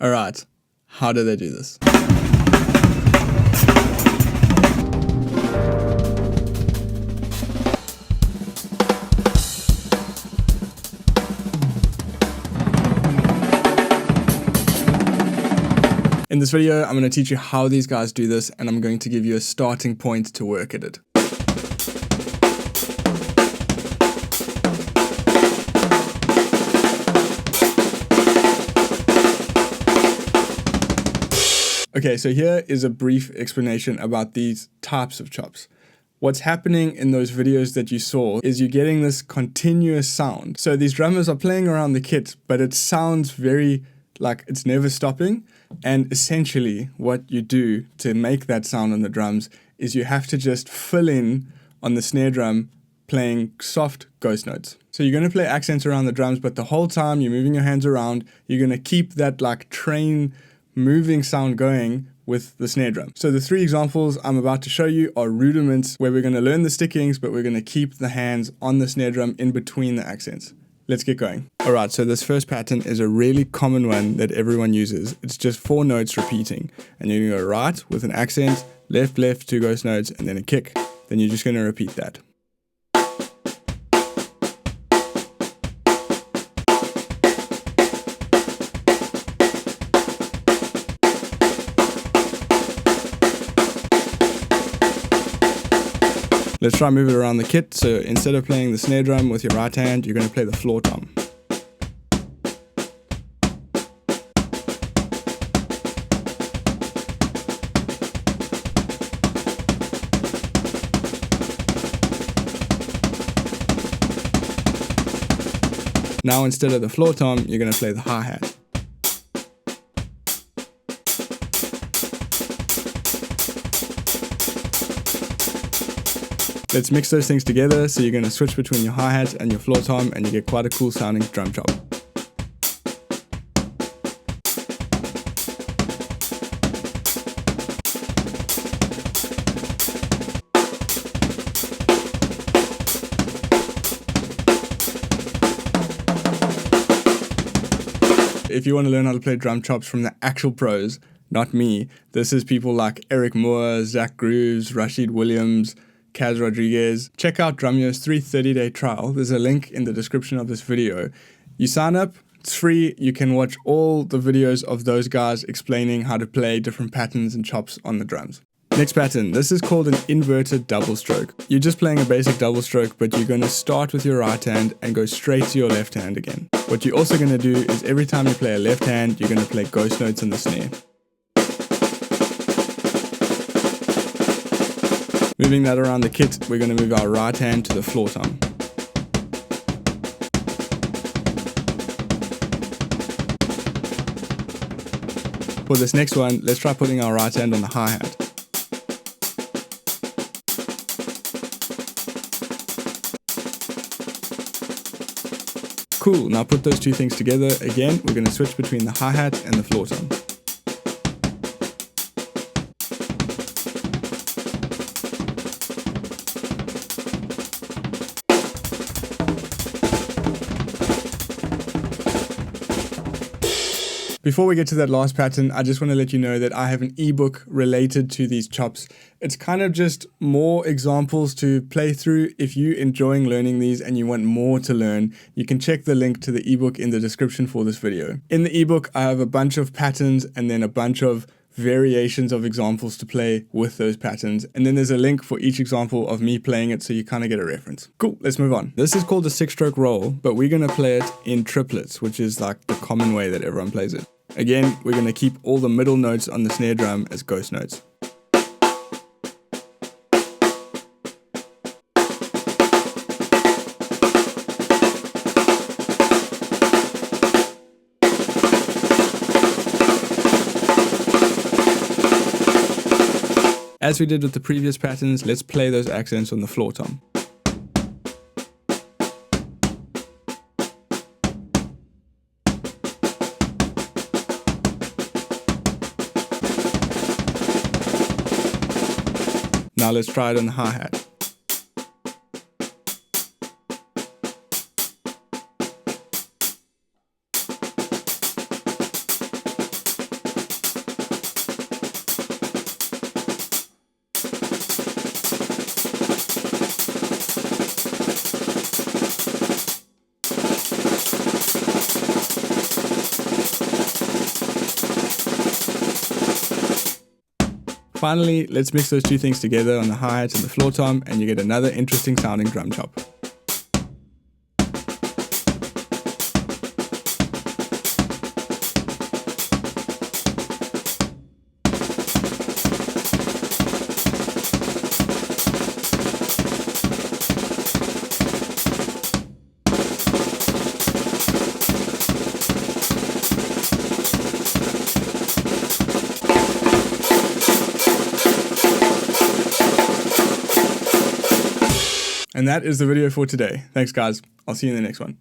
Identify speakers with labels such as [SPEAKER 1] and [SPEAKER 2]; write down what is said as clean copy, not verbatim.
[SPEAKER 1] Alright, how do they do this? In this video, I'm going to teach you how these guys do this, and I'm going to give you a starting point to work at it. Okay, so here is a brief explanation about these types of chops. What's happening in those videos that you saw is you're getting this continuous sound. So these drummers are playing around the kit, but it sounds very like it's never stopping. And essentially what you do to make that sound on the drums is you have to just fill in on the snare drum playing soft ghost notes. So you're going to play accents around the drums, but the whole time you're moving your hands around, you're going to keep that like train moving sound going with the snare drum. So the three examples I'm about to show you are rudiments where we're going to learn the stickings, but we're going to keep the hands on the snare drum in between the accents. Let's get going. Alright, so this first pattern is a really common one that everyone uses. It's just 4 notes repeating. And you're going to go right with an accent, left, left, 2 ghost notes, and then a kick. Then you're just going to repeat that. Let's try and move it around the kit. So instead of playing the snare drum with your right hand, you're going to play the floor tom. Now instead of the floor tom, you're going to play the hi-hat. Let's mix those things together, so you're going to switch between your hi-hat and your floor tom, and you get quite a cool sounding drum chop. If you want to learn how to play drum chops from the actual pros, not me, this is people like Eric Moore, Zach Grooves, Rashid Williams, Kaz Rodriguez. Check out Drumyo's 30-day trial. There's a link in the description of this video. You sign up, it's free. You can watch all the videos of those guys explaining how to play different patterns and chops on the drums. Next pattern, this is called an inverted double stroke. You're just playing a basic double stroke, but you're going to start with your right hand and go straight to your left hand again. What you're also going to do is every time you play a left hand, you're going to play ghost notes on the snare. Moving that around the kit, we're going to move our right hand to the floor tom. For this next one, let's try putting our right hand on the hi-hat. Cool, now put those two things together. Again, we're going to switch between the hi-hat and the floor tom. Before we get to that last pattern, I just want to let you know that I have an ebook related to these chops. It's kind of just more examples to play through. If you're enjoying learning these and you want more to learn, you can check the link to the ebook in the description for this video. In the ebook, I have a bunch of patterns and then a bunch of variations of examples to play with those patterns. And then there's a link for each example of me playing it so you kind of get a reference. Cool, let's move on. This is called a 6-stroke roll, but we're going to play it in triplets, which is like the common way that everyone plays it. Again, we're going to keep all the middle notes on the snare drum as ghost notes. As we did with the previous patterns, let's play those accents on the floor tom. Now let's try it on the hi-hat. Finally, let's mix those two things together on the hi-hats and the floor tom, and you get another interesting sounding drum chop. And that is the video for today. Thanks guys. I'll see you in the next one.